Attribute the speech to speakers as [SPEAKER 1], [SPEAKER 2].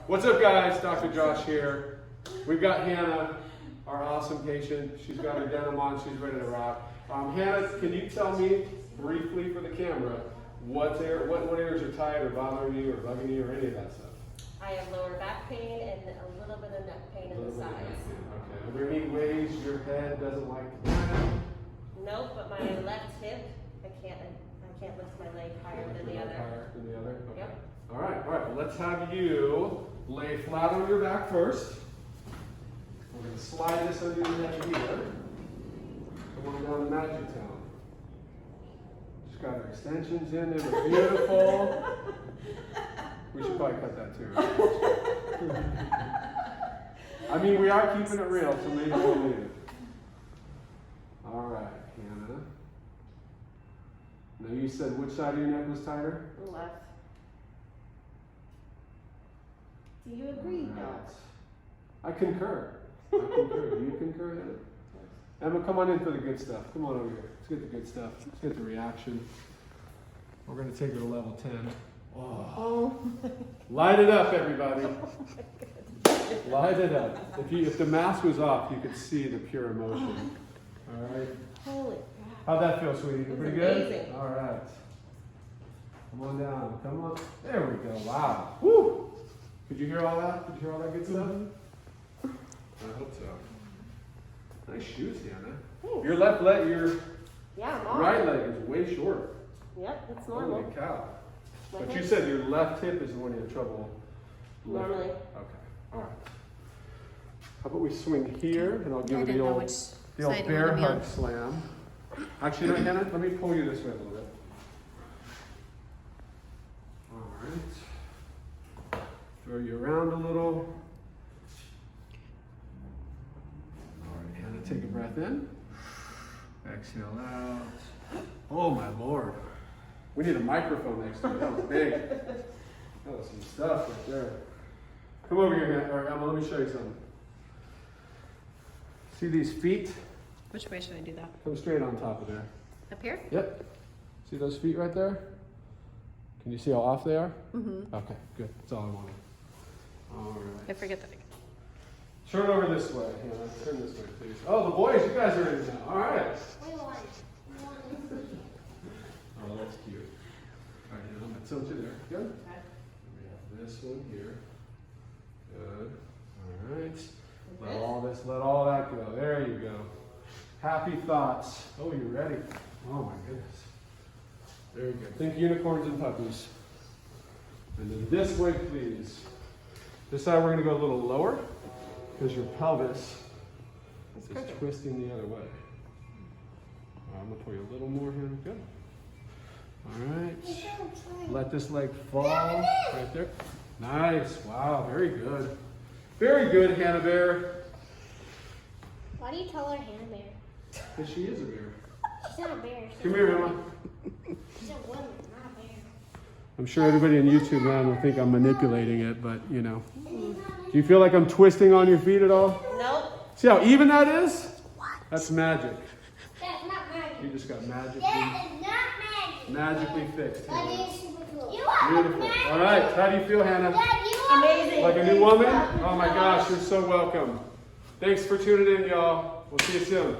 [SPEAKER 1] What's up, guys? Dr. Josh here. We've got Hannah, our awesome patient. She's got her denim on. She's ready to rock. Hannah, can you tell me briefly for the camera what areas are tight or bothering you or bugging you or any of that stuff?
[SPEAKER 2] I have lower back pain and a little bit of neck pain in the sides.
[SPEAKER 1] Okay. Are there any ways your head doesn't like to turn?
[SPEAKER 2] Nope, but my left hip, I can't lift my leg higher than the other.
[SPEAKER 1] Higher than the other? Okay.
[SPEAKER 2] Yep.
[SPEAKER 1] All right. Well, let's have you lay flat on your back first. We're going to slide this under your head here. Come on down to Magic Town. Just got our extensions in. They look beautiful. We should probably cut that too. I mean, we are keeping it real, so maybe we'll leave it. All right, Hannah. Now you said which side of your neck was tighter?
[SPEAKER 2] Left. Do you agree,
[SPEAKER 1] Right.
[SPEAKER 2] Doc?
[SPEAKER 1] I concur. Do you concur, Hannah? Emma, come on in for the good stuff. Come on over here. Let's get the good stuff. Let's get the reaction. We're going to take her to level 10. Oh. Light it up, everybody. Light it up. If the mask was off, you could see the pure emotion. All right.
[SPEAKER 2] Holy crap.
[SPEAKER 1] How'd that feel, sweetie? Pretty good?
[SPEAKER 2] Amazing.
[SPEAKER 1] All right. Come on down. Come on. There we go. Wow. Woo! Could you hear all that? Did you hear all that good stuff? I hope so. Nice shoes, Hannah.
[SPEAKER 2] Thanks.
[SPEAKER 1] Your left leg,
[SPEAKER 2] Yeah, I'm on.
[SPEAKER 1] right leg is way short.
[SPEAKER 2] Yep, that's normal.
[SPEAKER 1] Holy cow.
[SPEAKER 2] My
[SPEAKER 1] But
[SPEAKER 2] hip-
[SPEAKER 1] you said your left hip is the one you have trouble lifting.
[SPEAKER 2] Normally.
[SPEAKER 1] Okay. All right. How about we swing here, and I'll give
[SPEAKER 3] I
[SPEAKER 1] you the
[SPEAKER 3] didn't know
[SPEAKER 1] old,
[SPEAKER 3] which
[SPEAKER 1] the old
[SPEAKER 3] side you
[SPEAKER 1] bear
[SPEAKER 3] wanted me
[SPEAKER 1] hug
[SPEAKER 3] on.
[SPEAKER 1] slam. Actually, no, Hannah, let me pull you this way a little bit. All right. Throw you around a little. All right, Hannah, take a breath in. Exhale out. Oh, my Lord. We need a microphone next to you. That was big. That was some stuff right there. Come over here, Hannah. All right, Emma, let me show you something. See these feet?
[SPEAKER 3] Which way should I do that?
[SPEAKER 1] Come straight on top of there.
[SPEAKER 3] Up here?
[SPEAKER 1] Yep. See those feet right there? Can you see how off they are?
[SPEAKER 3] Mm-hmm.
[SPEAKER 1] Okay, good. That's all I wanted. All right.
[SPEAKER 3] I forget that.
[SPEAKER 1] Turn over this way. Hannah. Turn this way, please. Oh, the boys, you guys are in now. All right. Oh, that's cute. All right, Hannah, let's tilt you there. Good. We have this one here. Good. All right. Let all that go. There you go. Happy thoughts. Oh, you're ready. Oh my goodness. Very good. Think unicorns and puppies. And then this way, please. This side we're going to go a little lower because your pelvis is twisting the other way. I'm going to pull you a little more here. Good. All right. Let this leg fall right there. Nice. Wow. Very good. Very good, Hannah Bear.
[SPEAKER 4] Why do you call her Hannah Bear?
[SPEAKER 1] Because she is a bear.
[SPEAKER 4] She's not a bear.
[SPEAKER 1] Come here, Emma.
[SPEAKER 4] She's a woman, not a bear.
[SPEAKER 1] I'm sure everybody in YouTube land will think I'm manipulating it, but you know. Do you feel like I'm twisting on your feet at all?
[SPEAKER 2] Nope.
[SPEAKER 1] See how even that is? That's magic.
[SPEAKER 4] That's not magic.
[SPEAKER 1] You just got magically,
[SPEAKER 4] That is not magic.
[SPEAKER 1] magically fixed.
[SPEAKER 4] That
[SPEAKER 1] Hannah.
[SPEAKER 4] is super cool. You are
[SPEAKER 1] Beautiful.
[SPEAKER 4] magic.
[SPEAKER 1] All right, how do you feel, Hannah?
[SPEAKER 4] Dad, you are
[SPEAKER 2] Amazing.
[SPEAKER 1] Like a new woman? Oh my gosh, you're so welcome. Thanks for tuning in, y'all. We'll see you soon.